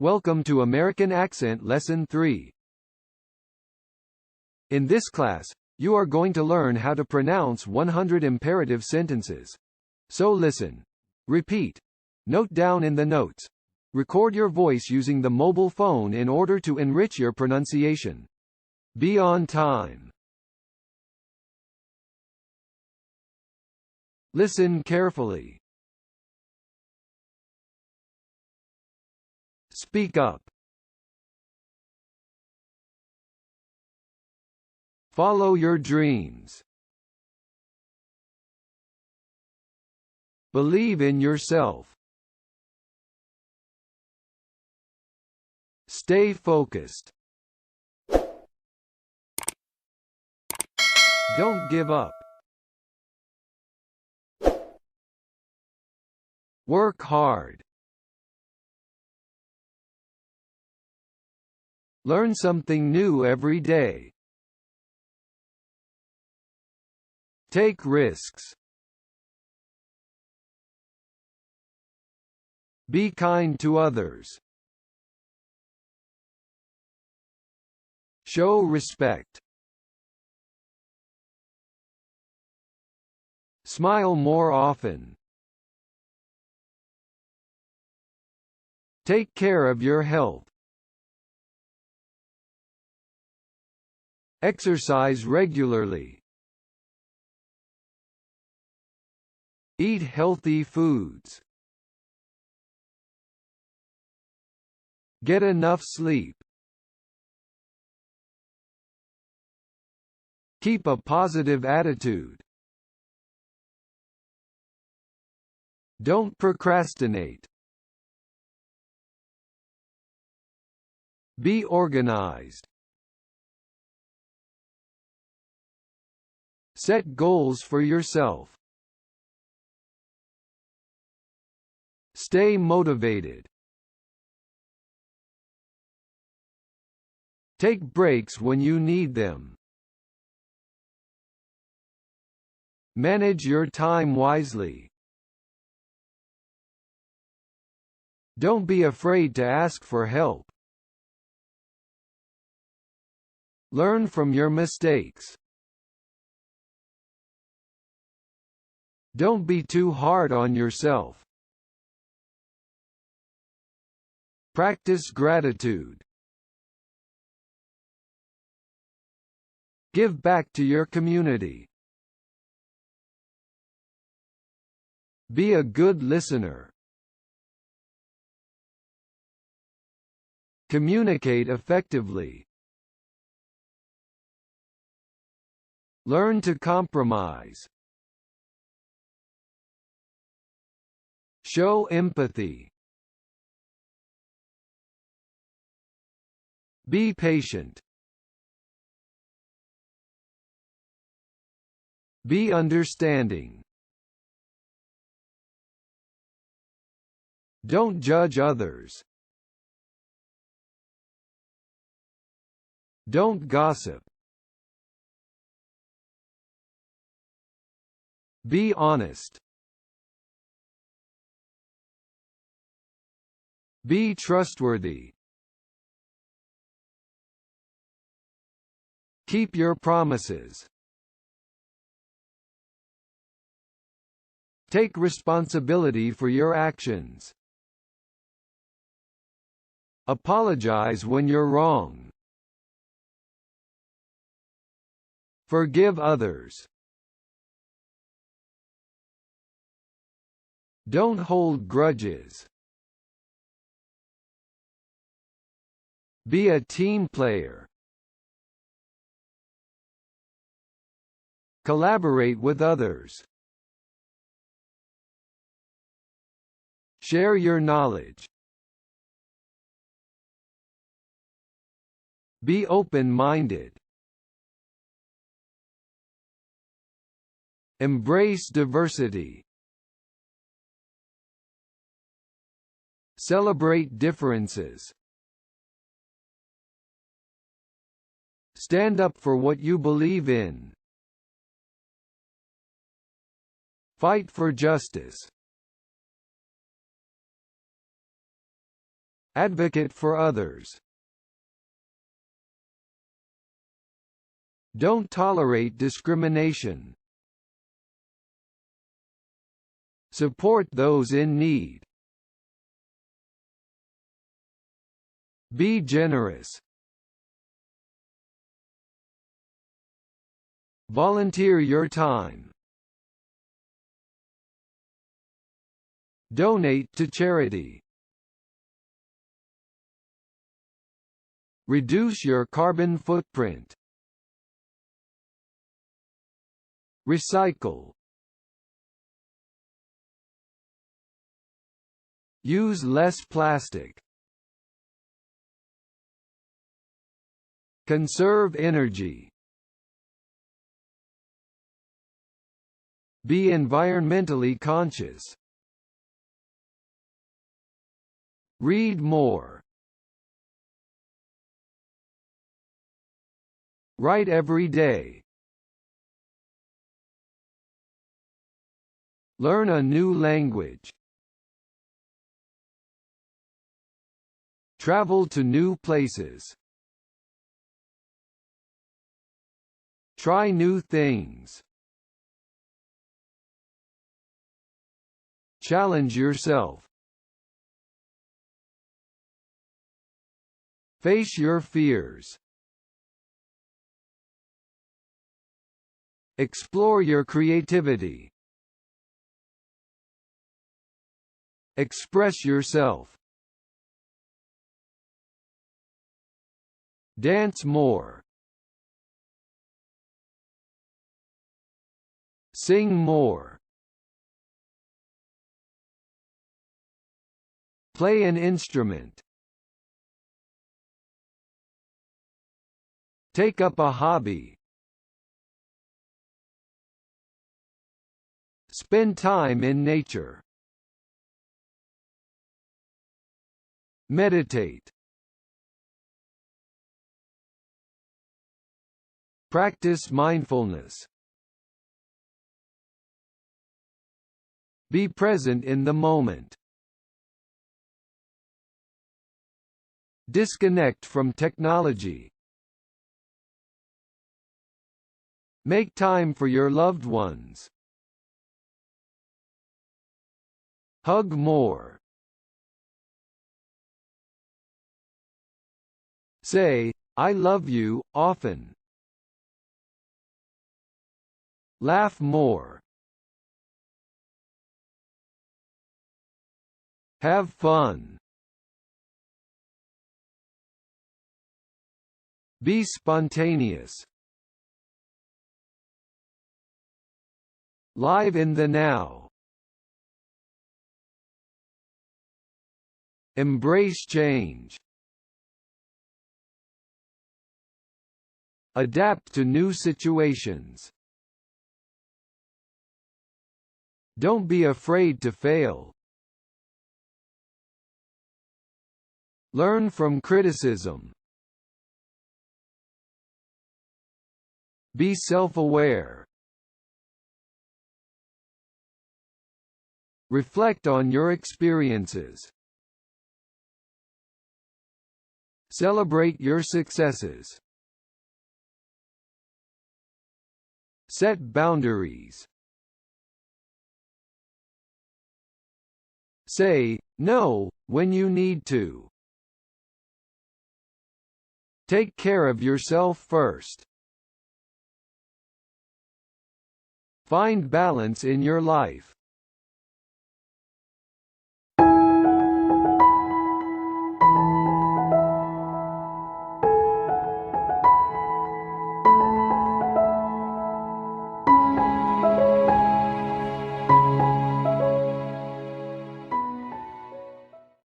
Welcome to American Accent Lesson 3. In this class, you are going to learn how to pronounce 100 imperative sentences. So listen. Repeat. Note down in the notes. Record your voice using the mobile phone in order to enrich your pronunciation. Be on time. Listen carefully. Speak up. Follow your dreams. Believe in yourself. Stay focused. Don't give up. Work hard. Learn something new every day. Take risks. Be kind to others. Show respect. Smile more often. Take care of your health. Exercise regularly. Eat healthy foods. Get enough sleep. Keep a positive attitude. Don't procrastinate. Be organized. Set goals for yourself. Stay motivated. Take breaks when you need them. Manage your time wisely. Don't be afraid to ask for help. Learn from your mistakes. Don't be too hard on yourself. Practice gratitude. Give back to your community. Be a good listener. Communicate effectively. Learn to compromise. Show empathy. Be patient. Be understanding. Don't judge others. Don't gossip. Be honest. Be trustworthy. Keep your promises. Take responsibility for your actions. Apologize when you're wrong. Forgive others. Don't hold grudges. Be a team player. Collaborate with others. Share your knowledge. Be open-minded. Embrace diversity. Celebrate differences. Stand up for what you believe in. Fight for justice. Advocate for others. Don't tolerate discrimination. Support those in need. Be generous. Volunteer your time. Donate to charity. Reduce your carbon footprint. Recycle. Use less plastic. Conserve energy. Be environmentally conscious. Read more. Write every day. Learn a new language. Travel to new places. Try new things. Challenge yourself. Face your fears. Explore your creativity. Express yourself. Dance more. Sing more. Play an instrument. Take up a hobby. Spend time in nature. Meditate. Practice mindfulness. Be present in the moment. Disconnect from technology. Make time for your loved ones. Hug more. Say, "I love you," often. Laugh more. Have fun. Be spontaneous. Live in the now. Embrace change. Adapt to new situations. Don't be afraid to fail. Learn from criticism. Be self-aware. Reflect on your experiences. Celebrate your successes. Set boundaries. Say no when you need to. Take care of yourself first. Find balance in your life.